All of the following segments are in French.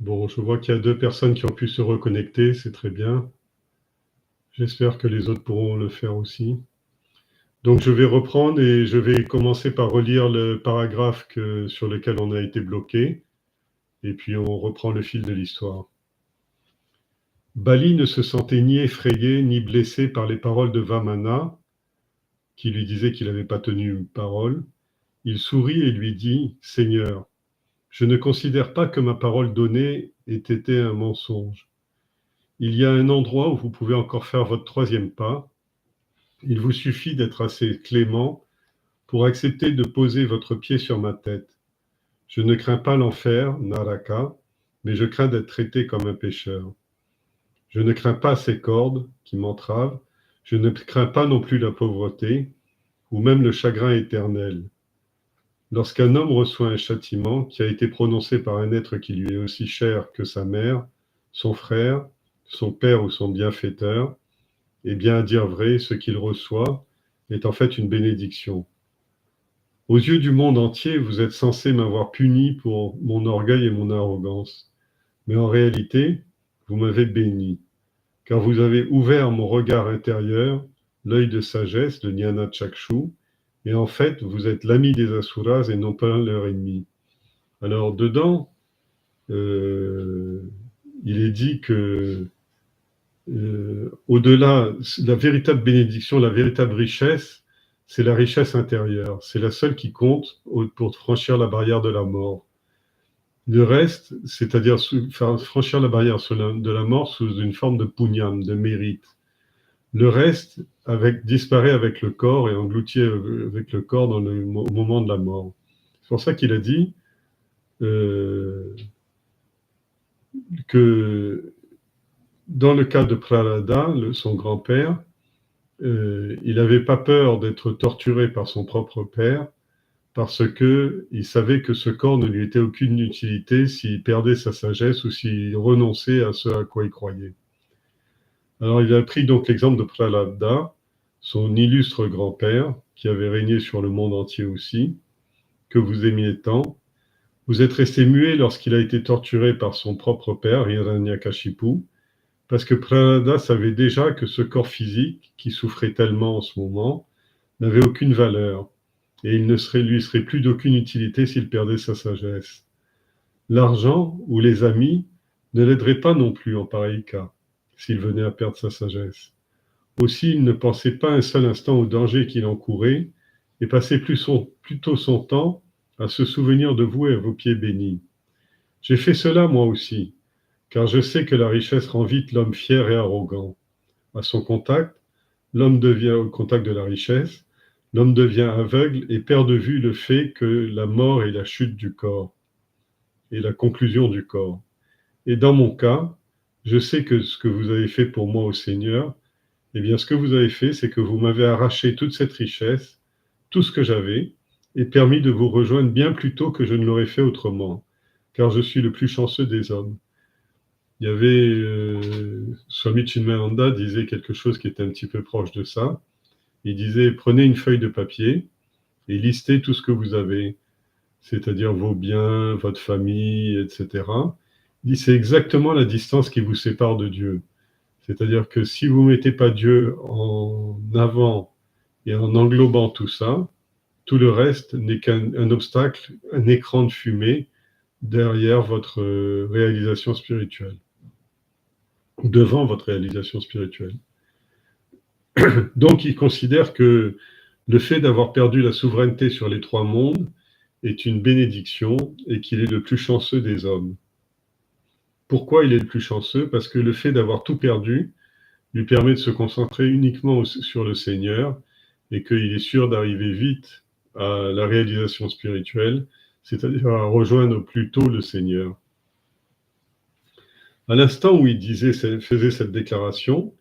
Bon, je vois qu'il y a 2 personnes qui ont pu se reconnecter, c'est très bien. J'espère que les autres pourront le faire aussi. Donc je vais reprendre et je vais commencer par relire le paragraphe sur lequel on a été bloqué, et puis on reprend le fil de l'histoire. Bali ne se sentait ni effrayé ni blessé par les paroles de Vamana, qui lui disait qu'il n'avait pas tenu une parole. Il sourit et lui dit, « Seigneur, je ne considère pas que ma parole donnée ait été un mensonge. Il y a un endroit où vous pouvez encore faire votre 3e pas. Il vous suffit d'être assez clément pour accepter de poser votre pied sur ma tête. Je ne crains pas l'enfer, Naraka, mais je crains d'être traité comme un pécheur. Je ne crains pas ces cordes qui m'entravent, je ne crains pas non plus la pauvreté, ou même le chagrin éternel. Lorsqu'un homme reçoit un châtiment qui a été prononcé par un être qui lui est aussi cher que sa mère, son frère, son père ou son bienfaiteur, eh bien, à dire vrai, ce qu'il reçoit est en fait une bénédiction. Aux yeux du monde entier, vous êtes censé m'avoir puni pour mon orgueil et mon arrogance. Mais en réalité, vous m'avez béni, car vous avez ouvert mon regard intérieur, l'œil de sagesse, le Jnana Chakshu, et en fait, vous êtes l'ami des Asuras et non pas leur ennemi. Alors, dedans, euh, il est dit que au-delà, la véritable bénédiction, la véritable richesse, c'est la richesse intérieure. C'est la seule qui compte pour franchir la barrière de la mort. Le reste, c'est-à-dire franchir la barrière de la mort sous une forme de punyam, de mérite. Le reste disparaît avec le corps et englouti avec le corps au moment de la mort. C'est pour ça qu'il a dit que dans le cas de Prahlada, son grand-père, il n'avait pas peur d'être torturé par son propre père parce qu'il savait que ce corps ne lui était aucune utilité s'il perdait sa sagesse ou s'il renonçait à ce à quoi il croyait. Alors il a pris donc l'exemple de Prahlada, son illustre grand-père, qui avait régné sur le monde entier aussi, que vous aimiez tant. Vous êtes resté muet lorsqu'il a été torturé par son propre père, Hiranyakashipu, parce que Prahlada savait déjà que ce corps physique, qui souffrait tellement en ce moment, n'avait aucune valeur, et il ne lui serait plus d'aucune utilité s'il perdait sa sagesse. L'argent ou les amis ne l'aideraient pas non plus en pareil cas, s'il venait à perdre sa sagesse. Aussi, il ne pensait pas un seul instant au danger qu'il encourait, et passait plutôt son temps à se souvenir de vous et à vos pieds bénis. J'ai fait cela moi aussi, car je sais que la richesse rend vite l'homme fier et arrogant. À son contact, l'homme devient au contact de la richesse, l'homme devient aveugle et perd de vue le fait que la mort est la chute du corps et la conclusion du corps. Et dans mon cas, je sais que ce que vous avez fait pour moi au Seigneur, eh bien ce que vous avez fait, c'est que vous m'avez arraché toute cette richesse, tout ce que j'avais, et permis de vous rejoindre bien plus tôt que je ne l'aurais fait autrement, car je suis le plus chanceux des hommes. Il y avait, Swami Chinmayananda disait quelque chose qui était un petit peu proche de ça. Il disait, prenez une feuille de papier et listez tout ce que vous avez, c'est-à-dire vos biens, votre famille, etc. Il dit, c'est exactement la distance qui vous sépare de Dieu. C'est-à-dire que si vous ne mettez pas Dieu en avant et en englobant tout ça, tout le reste n'est qu'un obstacle, un écran de fumée derrière votre réalisation spirituelle, devant votre réalisation spirituelle. Donc, il considère que le fait d'avoir perdu la souveraineté sur les 3 mondes est une bénédiction et qu'il est le plus chanceux des hommes. Pourquoi il est le plus chanceux? Parce que le fait d'avoir tout perdu lui permet de se concentrer uniquement sur le Seigneur et qu'il est sûr d'arriver vite à la réalisation spirituelle, c'est-à-dire à rejoindre au plus tôt le Seigneur. À l'instant où il faisait cette déclaration,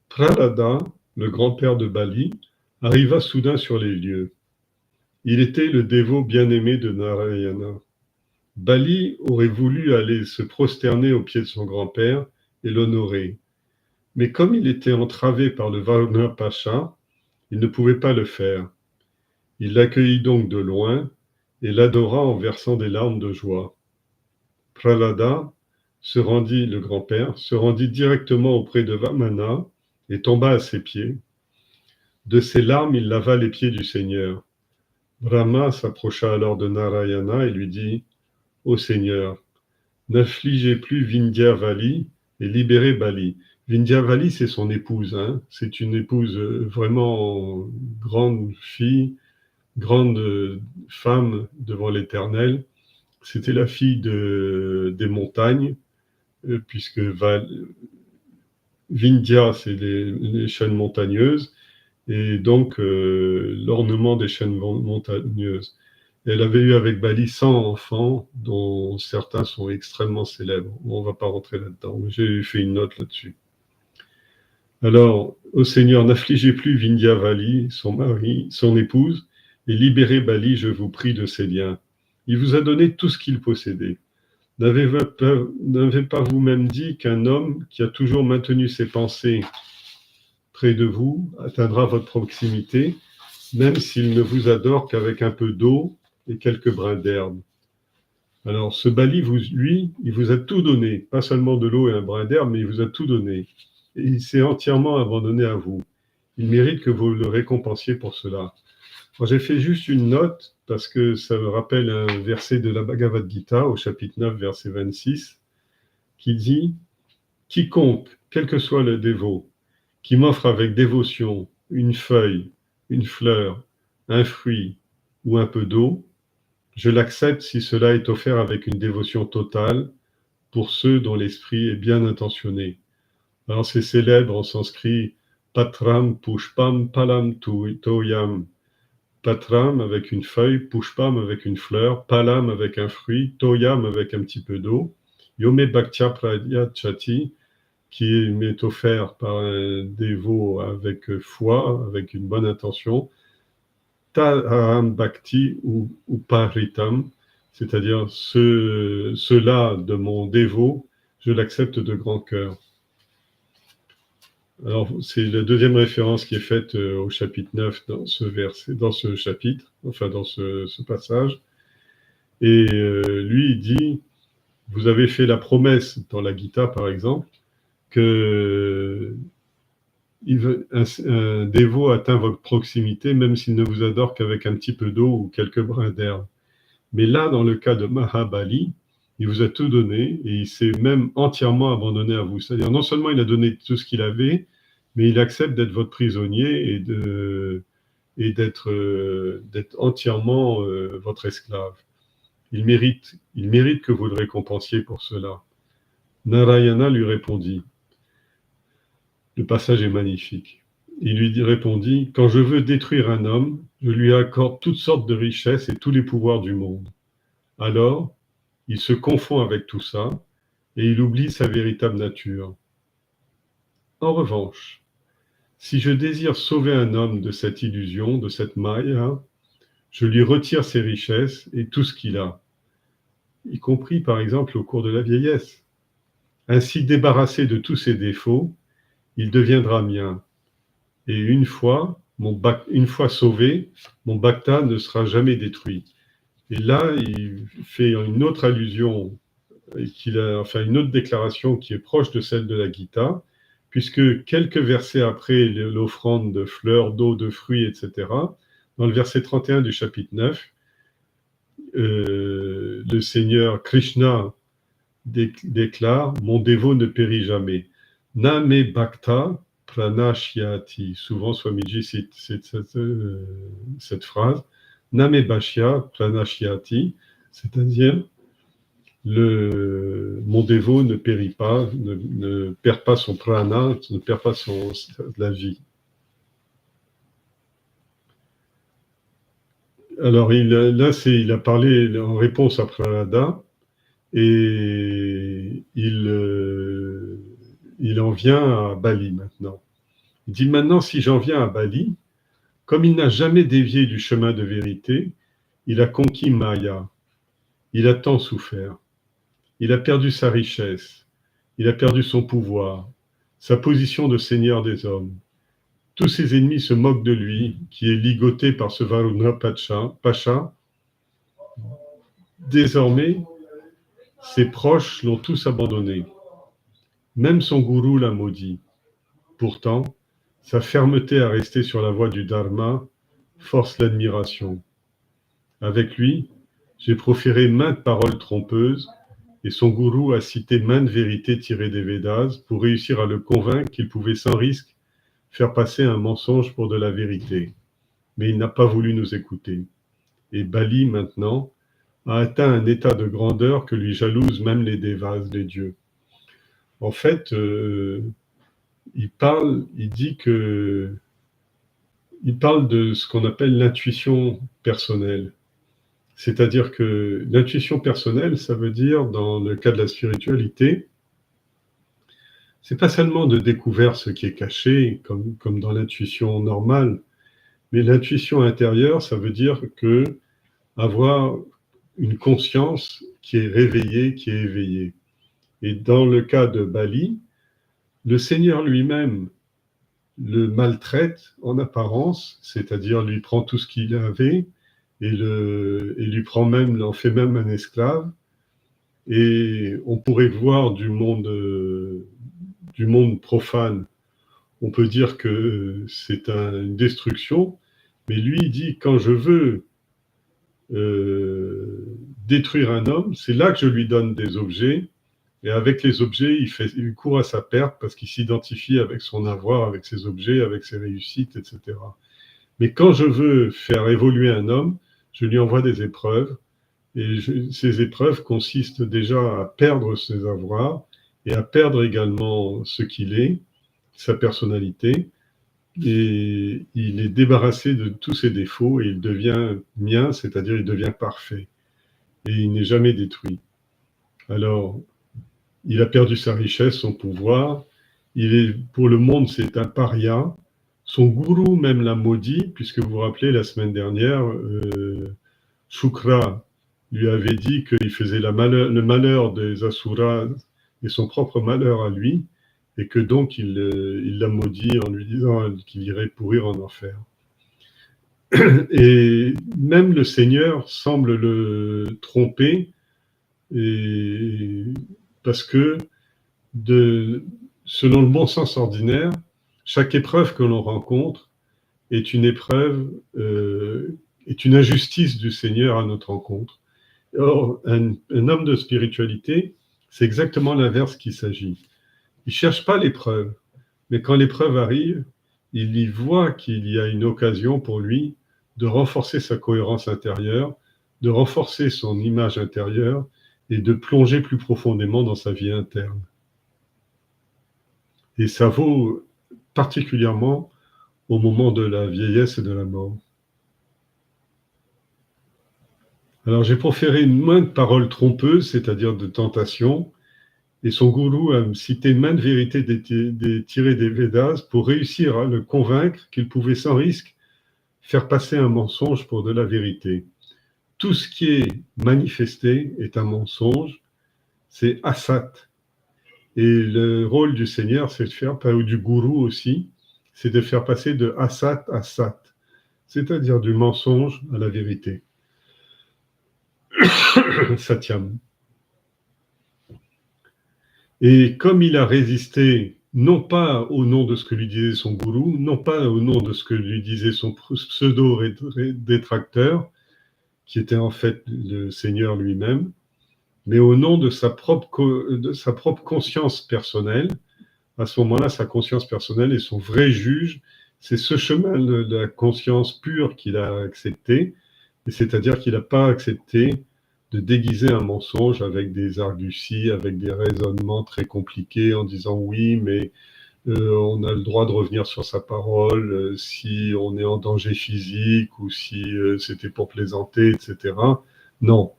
Prahlada, le grand-père de Bali, arriva soudain sur les lieux. Il était le dévot bien-aimé de Narayana. Bali aurait voulu aller se prosterner aux pieds de son grand-père et l'honorer. Mais comme il était entravé par le Varuna Pacha, il ne pouvait pas le faire. Il l'accueillit donc de loin et l'adora en versant des larmes de joie. Prahlada le grand-père, se rendit directement auprès de Vamana et tomba à ses pieds. De ses larmes, il lava les pieds du Seigneur. Brahma s'approcha alors de Narayana et lui dit « Ô Seigneur, n'affligez plus Vindhyavali et libérez Bali. » Vindhyavali, c'est son épouse. Hein. C'est une épouse vraiment grande fille, grande femme devant l'Éternel. C'était la fille des montagnes, puisque Vindhya, c'est les chaînes montagneuses, et donc l'ornement des chaînes montagneuses. Elle avait eu avec Bali 100 enfants, dont certains sont extrêmement célèbres. On ne va pas rentrer là-dedans, mais j'ai fait une note là-dessus. Alors, ô Seigneur, n'affligez plus Vindhyavali, son mari, son épouse, et libérez Bali, je vous prie, de ses liens. Il vous a donné tout ce qu'il possédait. N'avez pas vous-même dit qu'un homme qui a toujours maintenu ses pensées près de vous atteindra votre proximité, même s'il ne vous adore qu'avec un peu d'eau et quelques brins d'herbe. Alors, ce Bali, lui, il vous a tout donné, pas seulement de l'eau et un brin d'herbe, mais il vous a tout donné. Et il s'est entièrement abandonné à vous. Il mérite que vous le récompensiez pour cela. Moi, j'ai fait juste une note parce que ça me rappelle un verset de la Bhagavad Gita au chapitre 9, verset 26, qui dit « Quiconque, quel que soit le dévot, qui m'offre avec dévotion une feuille, une fleur, un fruit ou un peu d'eau, je l'accepte si cela est offert avec une dévotion totale pour ceux dont l'esprit est bien intentionné. » Alors c'est célèbre en sanskrit « Patram pushpam palam toyam ». Patram avec une feuille, pushpam avec une fleur, palam avec un fruit, toyam avec un petit peu d'eau, yome bhaktya pradyachati, qui m'est offert par un dévot avec foi, avec une bonne intention, taram bhakti ou paritam, c'est-à-dire cela de mon dévot, je l'accepte de grand cœur. Alors, c'est la deuxième référence qui est faite au chapitre 9 dans ce verset, dans ce chapitre, enfin dans ce passage. Et lui, il dit, vous avez fait la promesse dans la Gita, par exemple, que un dévot atteint votre proximité, même s'il ne vous adore qu'avec un petit peu d'eau ou quelques brins d'herbe. Mais là, dans le cas de Mahabali, il vous a tout donné et il s'est même entièrement abandonné à vous. C'est-à-dire, non seulement il a donné tout ce qu'il avait, mais il accepte d'être votre prisonnier et d'être entièrement votre esclave. Il mérite que vous le récompensiez pour cela. Narayana lui répondit. Le passage est magnifique. Il lui répondit, quand je veux détruire un homme, je lui accorde toutes sortes de richesses et tous les pouvoirs du monde. Alors, il se confond avec tout ça et il oublie sa véritable nature. En revanche, si je désire sauver un homme de cette illusion, de cette maya, je lui retire ses richesses et tout ce qu'il a, y compris par exemple au cours de la vieillesse. Ainsi débarrassé de tous ses défauts, il deviendra mien. Et une fois sauvé, mon bhakta ne sera jamais détruit. Et là, il fait une autre allusion, une autre déclaration qui est proche de celle de la Gita, puisque quelques versets après l'offrande de fleurs, d'eau, de fruits, etc., dans le verset 31 du chapitre 9, le Seigneur Krishna déclare « Mon dévot ne périt jamais. Na me bhakta pranashyati ». Souvent, Swamiji cite cette phrase. Na me bhashya pranashyati, c'est-à-dire mon dévot ne périt pas, ne perd pas son prana, ne perd pas la vie. Alors, il a parlé en réponse à Prahlada, et il en vient à Bali maintenant. Il dit maintenant, si j'en viens à Bali, comme il n'a jamais dévié du chemin de vérité, il a conquis Maya. Il a tant souffert. Il a perdu sa richesse. Il a perdu son pouvoir, sa position de seigneur des hommes. Tous ses ennemis se moquent de lui, qui est ligoté par ce Varuna Pacha. Désormais, Ses proches l'ont tous abandonné. Même son gourou l'a maudit. Pourtant, sa fermeté à rester sur la voie du Dharma force l'admiration. Avec lui, j'ai proféré maintes paroles trompeuses et son gourou a cité maintes vérités tirées des Védas pour réussir à le convaincre qu'il pouvait sans risque faire passer un mensonge pour de la vérité. Mais il n'a pas voulu nous écouter. Et Bali, maintenant, a atteint un état de grandeur que lui jalousent même les Devas, les dieux. En fait, il parle de ce qu'on appelle l'intuition personnelle. C'est-à-dire que l'intuition personnelle, ça veut dire, dans le cas de la spiritualité, c'est pas seulement de découvrir ce qui est caché, comme dans l'intuition normale, mais l'intuition intérieure, ça veut dire que avoir une conscience qui est réveillée, qui est éveillée. Et dans le cas de Bali, le Seigneur lui-même le maltraite en apparence, c'est-à-dire lui prend tout ce qu'il avait et en fait même un esclave. Et on pourrait voir du monde profane, on peut dire que c'est une destruction, mais lui il dit quand je veux détruire un homme, c'est là que je lui donne des objets. Et avec les objets, il court à sa perte parce qu'il s'identifie avec son avoir, avec ses objets, avec ses réussites, etc. Mais quand je veux faire évoluer un homme, je lui envoie des épreuves. Et ces épreuves consistent déjà à perdre ses avoirs et à perdre également ce qu'il est, sa personnalité. Et il est débarrassé de tous ses défauts et il devient mien, c'est-à-dire il devient parfait. Et il n'est jamais détruit. Alors, il a perdu sa richesse, son pouvoir. Pour le monde, c'est un paria. Son gourou même l'a maudit, puisque vous vous rappelez, la semaine dernière, Shukra lui avait dit qu'il faisait le malheur des Asuras et son propre malheur à lui, et que donc il l'a maudit en lui disant qu'il irait pourrir en enfer. Et même le Seigneur semble le tromper, parce que selon le bon sens ordinaire, chaque épreuve que l'on rencontre est une injustice du Seigneur à notre rencontre. Or, un homme de spiritualité, c'est exactement l'inverse qu'il s'agit. Il ne cherche pas l'épreuve, mais quand l'épreuve arrive, il y voit qu'il y a une occasion pour lui de renforcer sa cohérence intérieure, de renforcer son image intérieure et de plonger plus profondément dans sa vie interne. Et ça vaut particulièrement au moment de la vieillesse et de la mort. Alors j'ai proféré maintes paroles trompeuses, c'est-à-dire de tentation, et son gourou a cité maintes vérités tirées des Védas pour réussir à le convaincre qu'il pouvait sans risque faire passer un mensonge pour de la vérité. Tout ce qui est manifesté est un mensonge, c'est asat. Et le rôle du Seigneur, c'est de faire, ou du gourou aussi, c'est de faire passer de asat à sat, c'est-à-dire du mensonge à la vérité. Satyam. Et comme il a résisté, non pas au nom de ce que lui disait son gourou, non pas au nom de ce que lui disait son pseudo-détracteur, qui était en fait le Seigneur lui-même, mais au nom de sa propre conscience personnelle. À ce moment-là, sa conscience personnelle est son vrai juge. C'est ce chemin de la conscience pure qu'il a accepté, et c'est-à-dire qu'il n'a pas accepté de déguiser un mensonge avec des arguties, avec des raisonnements très compliqués en disant oui, mais on a le droit de revenir sur sa parole si on est en danger physique ou si c'était pour plaisanter, etc. Non.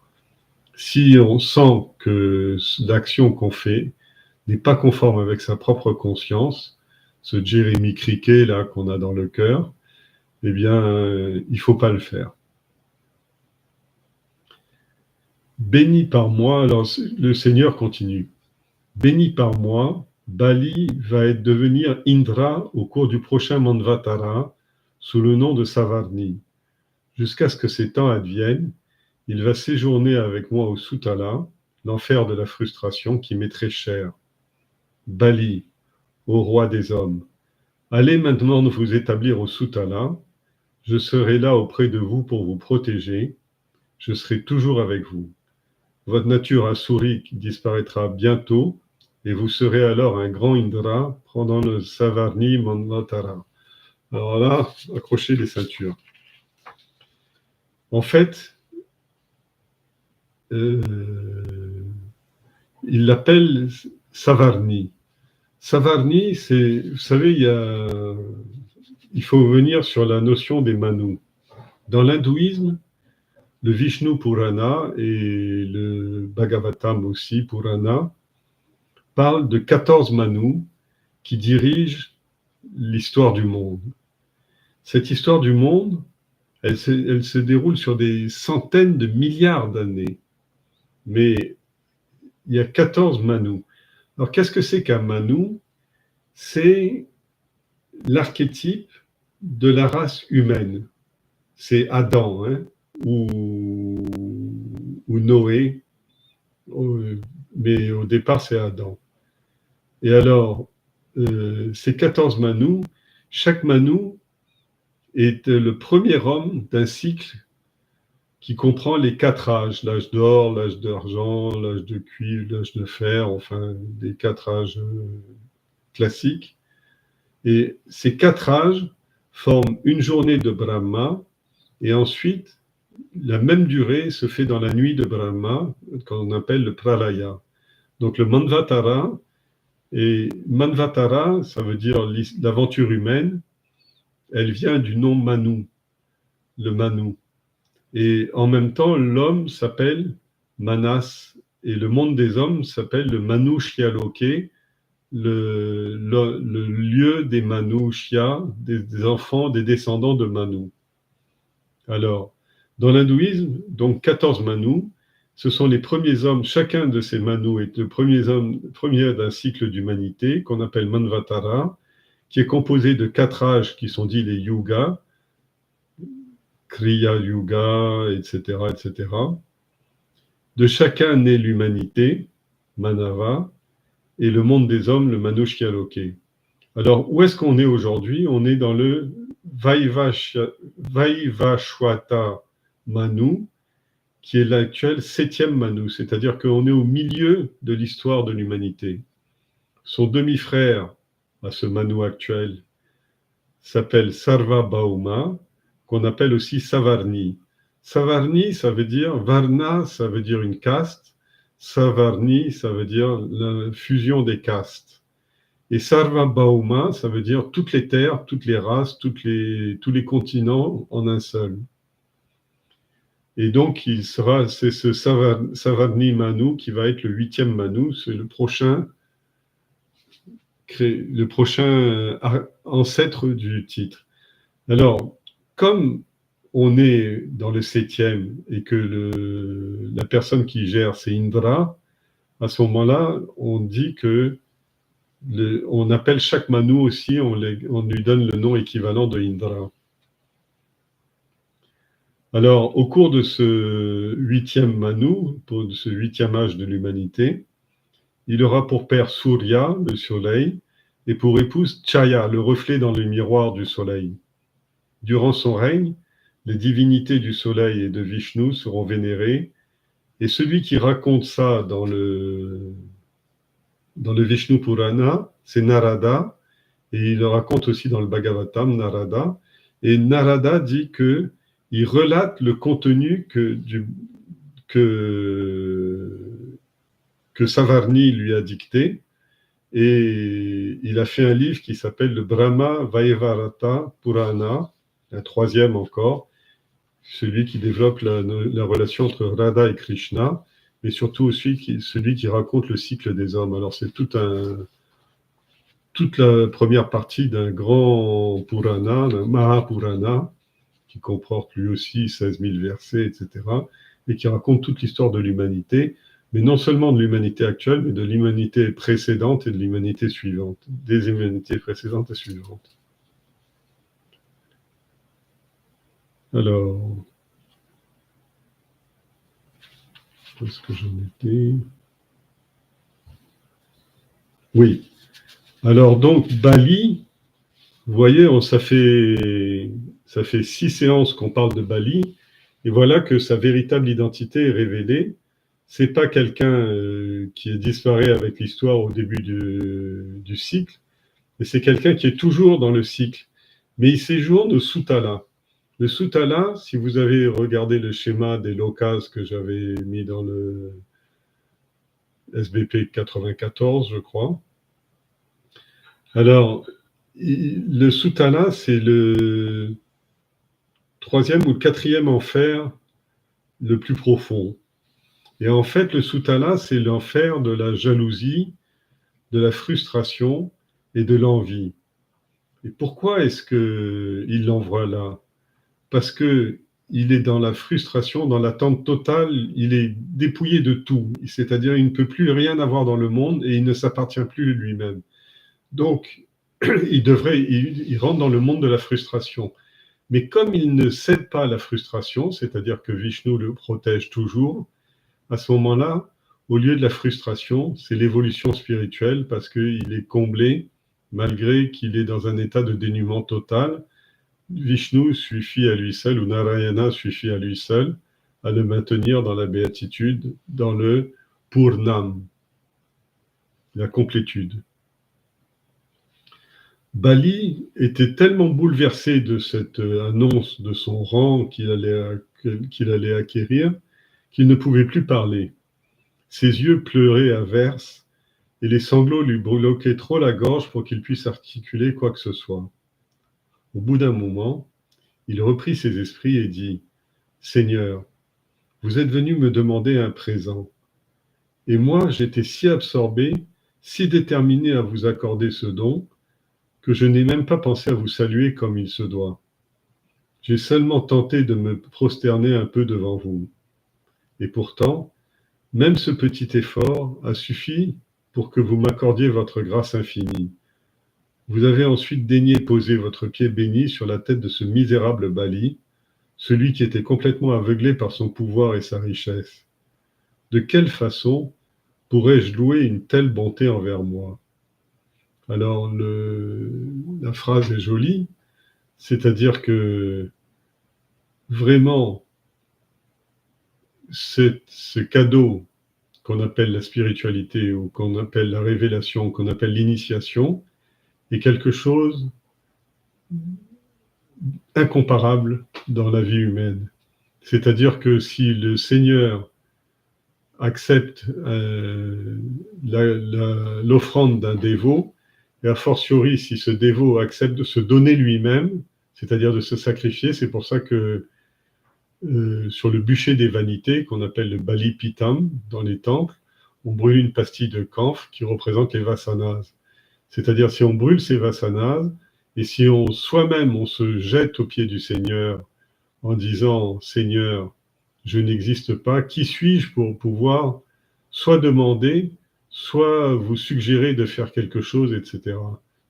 Si on sent que l'action qu'on fait n'est pas conforme avec sa propre conscience, ce Jérémie Criquet là qu'on a dans le cœur, eh bien, il ne faut pas le faire. Béni par moi, alors le Seigneur continue. Béni par moi, Bali va devenir Indra au cours du prochain Manvatara sous le nom de Savarni. Jusqu'à ce que ces temps adviennent, il va séjourner avec moi au Sutala l'enfer de la frustration qui m'est très cher. Bali, ô roi des hommes, allez maintenant vous établir au Soutala, je serai là auprès de vous pour vous protéger, je serai toujours avec vous. Votre nature assouri disparaîtra bientôt, et vous serez alors un grand Indra pendant le Savarni Manvatara. Alors là, accrochez les ceintures. En fait, il l'appelle Savarni. Savarni, c'est, vous savez, il faut venir sur la notion des Manus. Dans l'hindouisme, le Vishnu Purana et le Bhagavatam aussi, Purana, parlent de 14 Manus qui dirigent l'histoire du monde. Cette histoire du monde, elle se déroule sur des centaines de milliards d'années. Mais il y a 14 Manus. Alors, qu'est-ce que c'est qu'un Manu? C'est l'archétype de la race humaine. C'est Adam, hein, ou Noé, mais au départ, c'est Adam. Et alors, ces 14 Manus, chaque Manu est le premier homme d'un cycle qui comprend les 4 âges, l'âge d'or, l'âge d'argent, l'âge de cuivre, l'âge de fer, enfin, des 4 âges classiques. Et ces 4 âges forment une journée de Brahma, et ensuite, la même durée se fait dans la nuit de Brahma, qu'on appelle le Pralaya. Donc le Manvatara, et Manvatara, ça veut dire l'aventure humaine, elle vient du nom Manu, le Manu. Et en même temps, l'homme s'appelle Manas, et le monde des hommes s'appelle le Manushya-loke, le lieu des Manushya, des enfants, des descendants de Manu. Alors, dans l'hindouisme, donc 14 Manus, ce sont les premiers hommes, chacun de ces Manus est le premier d'un cycle d'humanité qu'on appelle Manvatara, qui est composé de 4 âges qui sont dits les yugas, Kriya Yuga, etc., etc. De chacun naît l'humanité, Manava, et le monde des hommes, le Manushya-loke. Alors, où est-ce qu'on est aujourd'hui? On est dans le Vaivashvata Manu, qui est l'actuel 7e Manu, c'est-à-dire qu'on est au milieu de l'histoire de l'humanité. Son demi-frère à ce Manu actuel s'appelle Sarvabhauma, qu'on appelle aussi Savarni. Savarni, ça veut dire, Varna, ça veut dire une caste, Savarni, ça veut dire la fusion des castes. Et Sarvabhauma, ça veut dire toutes les terres, toutes les races, tous les continents en un seul. Et donc, c'est ce Savarni Manu qui va être le 8e Manu, c'est le prochain ancêtre du titre. Alors, comme on est dans le 7e et que la personne qui gère, c'est Indra, à ce moment-là, on dit que on appelle chaque Manu aussi, on lui donne le nom équivalent de Indra. Alors, au cours de ce 8e Manu, de ce 8e âge de l'humanité, il aura pour père Surya, le soleil, et pour épouse Chaya, le reflet dans le miroir du soleil. Durant son règne, les divinités du soleil et de Vishnu seront vénérées, et celui qui raconte ça dans le Vishnu Purana, c'est Narada, et il le raconte aussi dans le Bhagavatam, Narada, et Narada dit que il relate le contenu que Savarni lui a dicté, et il a fait un livre qui s'appelle le Brahma Vaivarata Purana, un 3e encore, celui qui développe la relation entre Radha et Krishna, mais surtout aussi celui qui raconte le cycle des hommes. Alors c'est toute la première partie d'un grand Purana, d'un Mahapurana, qui comporte lui aussi 16 000 versets, etc., et qui raconte toute l'histoire de l'humanité, mais non seulement de l'humanité actuelle, mais de l'humanité précédente et de l'humanité suivante, des humanités précédentes et suivantes. Alors, où est-ce que j'en étais ? Oui. Alors donc, Bali, vous voyez, ça fait 6 séances qu'on parle de Bali, et voilà que sa véritable identité est révélée. C'est pas quelqu'un qui disparaît avec l'histoire au début du cycle, mais c'est quelqu'un qui est toujours dans le cycle. Mais il séjourne au Soutala. Le Soutala, si vous avez regardé le schéma des lokas que j'avais mis dans le SBP 94, je crois. Alors, le Soutala, c'est le troisième ou le quatrième enfer le plus profond. Et en fait, le Soutala, c'est l'enfer de la jalousie, de la frustration et de l'envie. Et pourquoi est-ce qu'il l'envoie là? Parce que il est dans la frustration, dans l'attente totale, il est dépouillé de tout. C'est-à-dire, il ne peut plus rien avoir dans le monde et il ne s'appartient plus lui-même. Donc, il rentre dans le monde de la frustration. Mais comme il ne cède pas à la frustration, c'est-à-dire que Vishnu le protège toujours, à ce moment-là, au lieu de la frustration, c'est l'évolution spirituelle parce qu'il est comblé malgré qu'il est dans un état de dénuement total. Vishnu suffit à lui seul, ou Narayana suffit à lui seul, à le maintenir dans la béatitude, dans le Purnam, la complétude. Bali était tellement bouleversé de cette annonce de son rang qu'il allait acquérir qu'il ne pouvait plus parler. Ses yeux pleuraient à verse et les sanglots lui bloquaient trop la gorge pour qu'il puisse articuler quoi que ce soit. Au bout d'un moment, il reprit ses esprits et dit « Seigneur, vous êtes venu me demander un présent. Et moi, j'étais si absorbé, si déterminé à vous accorder ce don, que je n'ai même pas pensé à vous saluer comme il se doit. J'ai seulement tenté de me prosterner un peu devant vous. Et pourtant, même ce petit effort a suffi pour que vous m'accordiez votre grâce infinie. Vous avez ensuite daigné poser votre pied béni sur la tête de ce misérable Bali, celui qui était complètement aveuglé par son pouvoir et sa richesse. De quelle façon pourrais-je louer une telle bonté envers moi? Alors, la phrase est jolie, c'est-à-dire que vraiment, ce cadeau qu'on appelle la spiritualité ou qu'on appelle la révélation, qu'on appelle l'initiation, est quelque chose incomparable dans la vie humaine. C'est-à-dire que si le Seigneur accepte l'offrande d'un dévot, et a fortiori si ce dévot accepte de se donner lui-même, c'est-à-dire de se sacrifier, c'est pour ça que sur le bûcher des vanités, qu'on appelle le Bali Pitam dans les temples, on brûle une pastille de camphre qui représente les vasanas. C'est-à-dire si on brûle ces vasanas, et si soi-même on se jette aux pieds du Seigneur en disant « Seigneur, je n'existe pas, qui suis-je pour pouvoir soit demander, soit vous suggérer de faire quelque chose, etc. »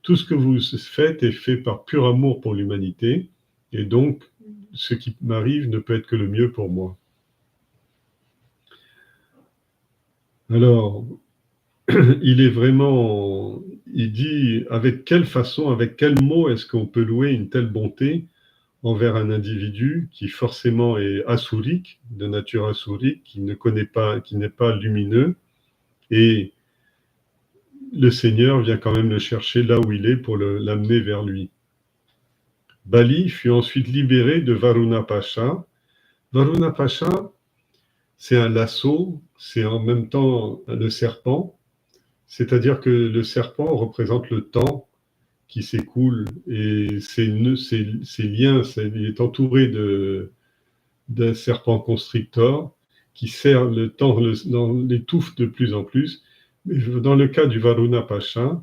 Tout ce que vous faites est fait par pur amour pour l'humanité, et donc ce qui m'arrive ne peut être que le mieux pour moi. Alors, il dit avec quelle façon, avec quel mot est-ce qu'on peut louer une telle bonté envers un individu qui forcément est assourique, de nature assourique, qui ne connaît pas, qui n'est pas lumineux, et le Seigneur vient quand même le chercher là où il est pour l'amener vers lui. Bali fut ensuite libéré de Varuna Pasha. Varuna Pasha, c'est un lasso, c'est en même temps le serpent, c'est-à-dire que le serpent représente le temps qui s'écoule et ses liens, il est entouré d'un serpent constrictor qui serre le temps, l'étouffe de plus en plus. Mais dans le cas du Varuna Pasha,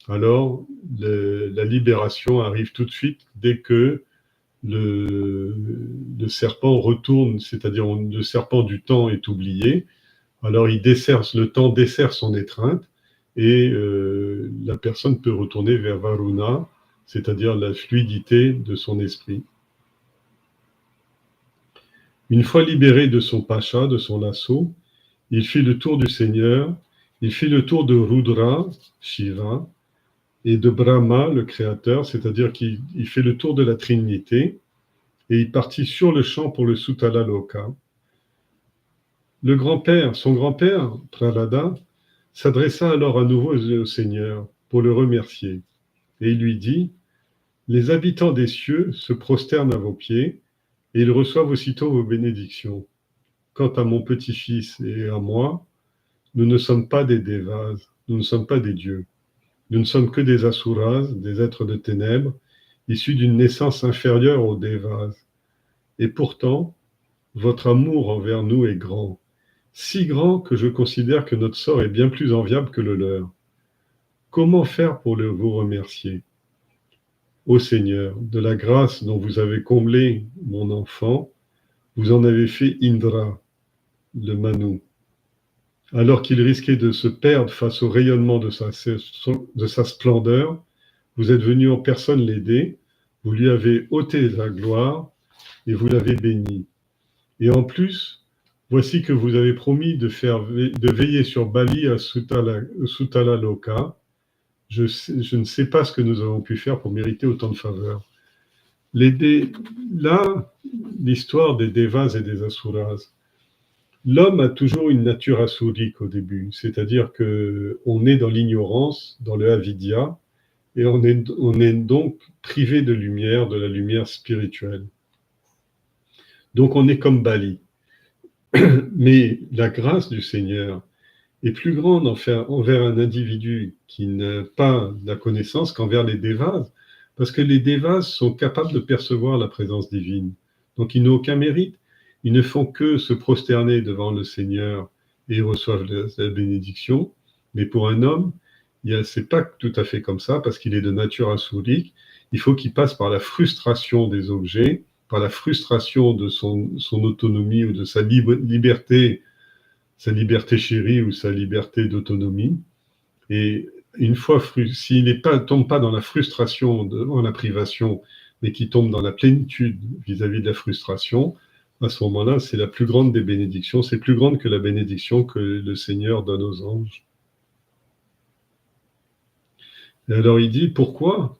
alors la libération arrive tout de suite dès que le serpent retourne, c'est-à-dire le serpent du temps est oublié. Alors le temps dessert son étreinte et la personne peut retourner vers Varuna, c'est-à-dire la fluidité de son esprit. Une fois libéré de son pacha, de son lasso, il fit le tour du Seigneur Il fait le tour de Rudra, Shiva, et de Brahma, le créateur, c'est-à-dire qu'il fait le tour de la Trinité, et il partit sur le champ pour le Sutala Loka. Son grand-père, Prahlada, s'adressa alors à nouveau au Seigneur pour le remercier, et il lui dit: les habitants des cieux se prosternent à vos pieds, et ils reçoivent aussitôt vos bénédictions. Quant à mon petit-fils et à moi, nous ne sommes pas des Devas, nous ne sommes pas des dieux. Nous ne sommes que des Asuras, des êtres de ténèbres, issus d'une naissance inférieure aux Devas. Et pourtant, votre amour envers nous est grand, si grand que je considère que notre sort est bien plus enviable que le leur. Comment faire pour vous remercier? Ô Seigneur, de la grâce dont vous avez comblé mon enfant, vous en avez fait Indra, le Manu. Alors qu'il risquait de se perdre face au rayonnement de sa splendeur, vous êtes venu en personne l'aider, vous lui avez ôté la gloire et vous l'avez béni. Et en plus, voici que vous avez promis de veiller sur Bali à Sutala Loka. Je ne sais pas ce que nous avons pu faire pour mériter autant de faveurs. Là, l'histoire des Devas et des Asuras. L'homme a toujours une nature asurique au début, c'est-à-dire qu'on est dans l'ignorance, dans le avidya, et on est donc privé de lumière, de la lumière spirituelle. Donc on est comme Bali. Mais la grâce du Seigneur est plus grande envers un individu qui n'a pas la connaissance qu'envers les Devas, parce que les Devas sont capables de percevoir la présence divine. Donc ils n'ont aucun mérite. Ils ne font que se prosterner devant le Seigneur et ils reçoivent la bénédiction. Mais pour un homme, c'est pas tout à fait comme ça, parce qu'il est de nature asurique. Il faut qu'il passe par la frustration des objets, par la frustration de son autonomie ou de sa liberté chérie ou sa liberté d'autonomie. Et une fois, s'il ne tombe pas dans la frustration devant la privation, mais qu'il tombe dans la plénitude vis-à-vis de la frustration, à ce moment-là, c'est la plus grande des bénédictions. C'est plus grande que la bénédiction que le Seigneur donne aux anges. Et alors il dit, pourquoi?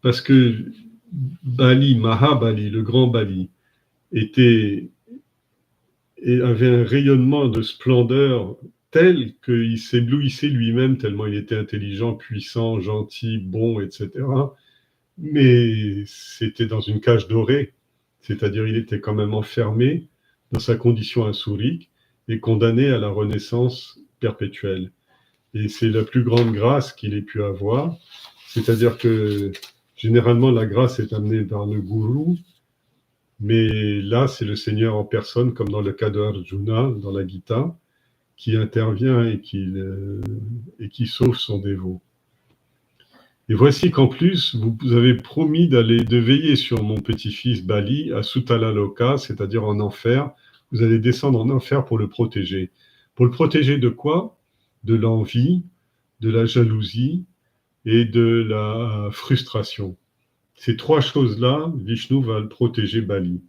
Parce que Bali, Mahabali, le grand Bali, avait un rayonnement de splendeur tel qu'il s'éblouissait lui-même, tellement il était intelligent, puissant, gentil, bon, etc. Mais c'était dans une cage dorée, c'est-à-dire il était quand même enfermé dans sa condition asurique et condamné à la renaissance perpétuelle. Et c'est la plus grande grâce qu'il ait pu avoir, c'est-à-dire que généralement la grâce est amenée par le gourou, mais là c'est le Seigneur en personne, comme dans le cas de Arjuna, dans la Gita, qui intervient et qui sauve son dévot. Et voici qu'en plus, vous avez promis de veiller sur mon petit-fils Bali à Sutala Loka, c'est-à-dire en enfer. Vous allez descendre en enfer pour le protéger. Pour le protéger de quoi? De l'envie, de la jalousie et de la frustration. Ces trois choses-là, Vishnu va le protéger Bali.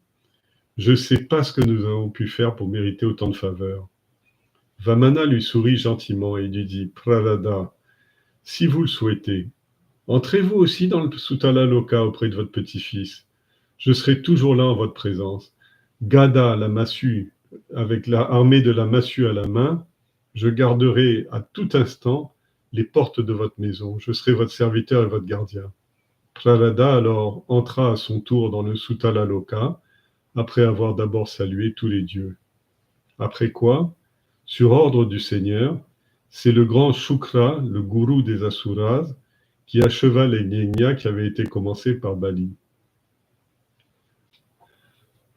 Je ne sais pas ce que nous avons pu faire pour mériter autant de faveurs. Vamana lui sourit gentiment et lui dit: Prahlada, si vous le souhaitez, entrez-vous aussi dans le Sutala Loka auprès de votre petit-fils. Je serai toujours là en votre présence. Gada, la massue, avec l'armée de la massue à la main, je garderai à tout instant les portes de votre maison. Je serai votre serviteur et votre gardien. Prahlada alors entra à son tour dans le Sutala Loka, après avoir d'abord salué tous les dieux. Après quoi, sur ordre du Seigneur, c'est le grand Shukra, le gourou des Asuras, qui acheva les yajnas qui avaient été commencés par Bali.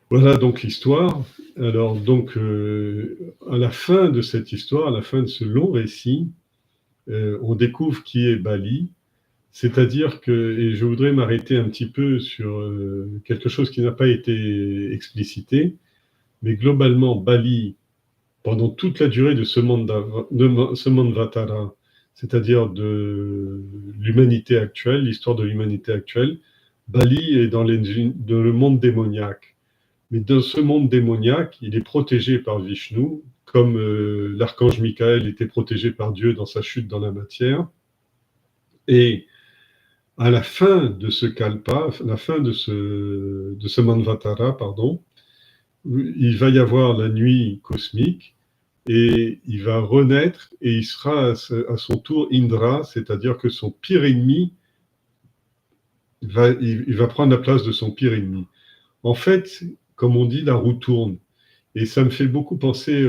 Voilà donc l'histoire. Alors donc, à la fin de cette histoire, à la fin de ce long récit, on découvre qui est Bali, c'est-à-dire que, et je voudrais m'arrêter un petit peu sur quelque chose qui n'a pas été explicité, mais globalement, Bali, pendant toute la durée de ce Manvatara, c'est-à-dire de l'humanité actuelle, l'histoire de l'humanité actuelle, Bali est dans le monde démoniaque. Mais dans ce monde démoniaque, il est protégé par Vishnu, comme l'archange Michael était protégé par Dieu dans sa chute dans la matière. Et à la fin de ce kalpa, à la fin de ce manvatara, pardon, il va y avoir la nuit cosmique et il va renaître et il sera à son tour Indra, c'est-à-dire que son pire ennemi, il va prendre la place de son pire ennemi. En fait, comme on dit, la roue tourne. Et ça me fait beaucoup penser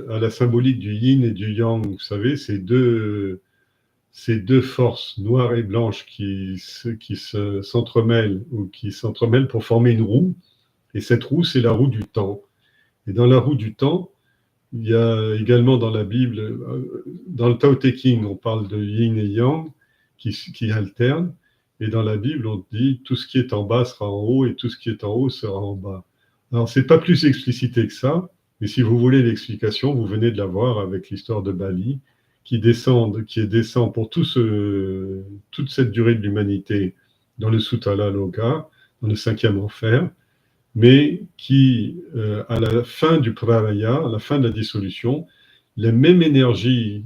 à la symbolique du yin et du yang. Vous savez, ces deux forces, noires et blanches, qui s'entremêlent ou qui s'entremêlent pour former une roue. Et cette roue, c'est la roue du temps. Et dans la roue du temps, il y a également dans la Bible, dans le Tao Te Ching, on parle de yin et yang qui alternent. Et dans la Bible, on dit tout ce qui est en bas sera en haut et tout ce qui est en haut sera en bas. Alors, c'est pas plus explicité que ça, mais si vous voulez l'explication, vous venez de la voir avec l'histoire de Bali, qui descend pour toute cette durée de l'humanité dans le Sutala Loka, dans le 5e enfer, mais qui, à la fin du pralaya, à la fin de la dissolution, la même énergie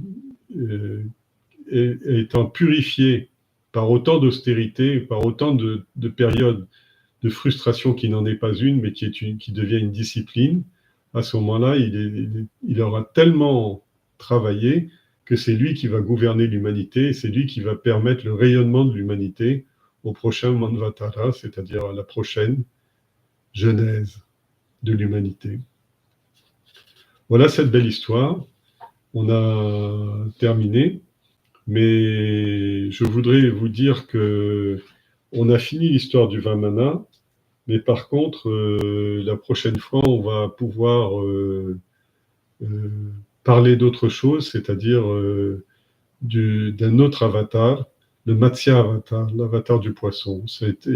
étant purifiée par autant d'austérité, par autant de périodes de frustration qui n'en est pas une, mais qui devient une discipline, à ce moment-là, il aura tellement travaillé que c'est lui qui va gouverner l'humanité, c'est lui qui va permettre le rayonnement de l'humanité au prochain Manvatara, c'est-à-dire à la prochaine genèse de l'humanité. Voilà cette belle histoire. On a terminé, mais je voudrais vous dire que on a fini l'histoire du Vamana, mais par contre, la prochaine fois, on va pouvoir parler d'autre chose, c'est-à-dire d'un autre avatar, le Matsya Avatar, l'avatar du poisson. Cette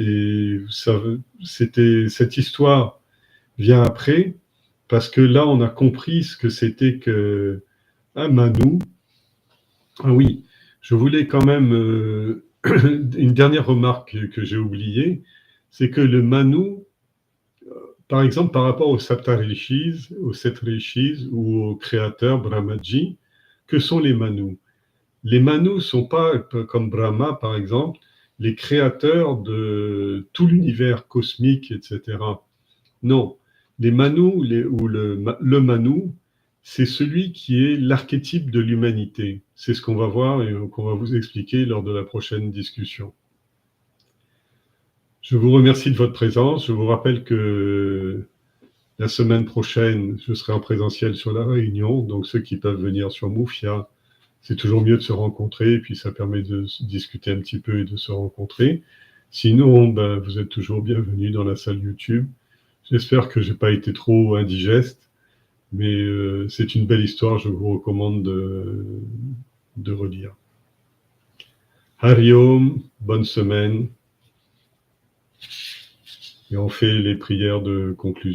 histoire vient après, parce que là, on a compris ce que c'était que un Manu. Ah oui, je voulais quand même une dernière remarque que j'ai oubliée, c'est que le Manu, par exemple, par rapport aux Saptarishis, aux 7 Rishis ou au créateur Brahmaji, que sont les Manus? Les Manus ne sont pas, comme Brahma par exemple, les créateurs de tout l'univers cosmique, etc. Non, les Manus, le Manu, c'est celui qui est l'archétype de l'humanité. C'est ce qu'on va voir et qu'on va vous expliquer lors de la prochaine discussion. Je vous remercie de votre présence. Je vous rappelle que la semaine prochaine, je serai en présentiel sur La Réunion. Donc, ceux qui peuvent venir sur Moufia, c'est toujours mieux de se rencontrer. Et puis, ça permet de discuter un petit peu et de se rencontrer. Sinon, vous êtes toujours bienvenus dans la salle YouTube. J'espère que je n'ai pas été trop indigeste. Mais c'est une belle histoire. Je vous recommande de relire. Hari Om, bonne semaine. Et on fait les prières de conclusion.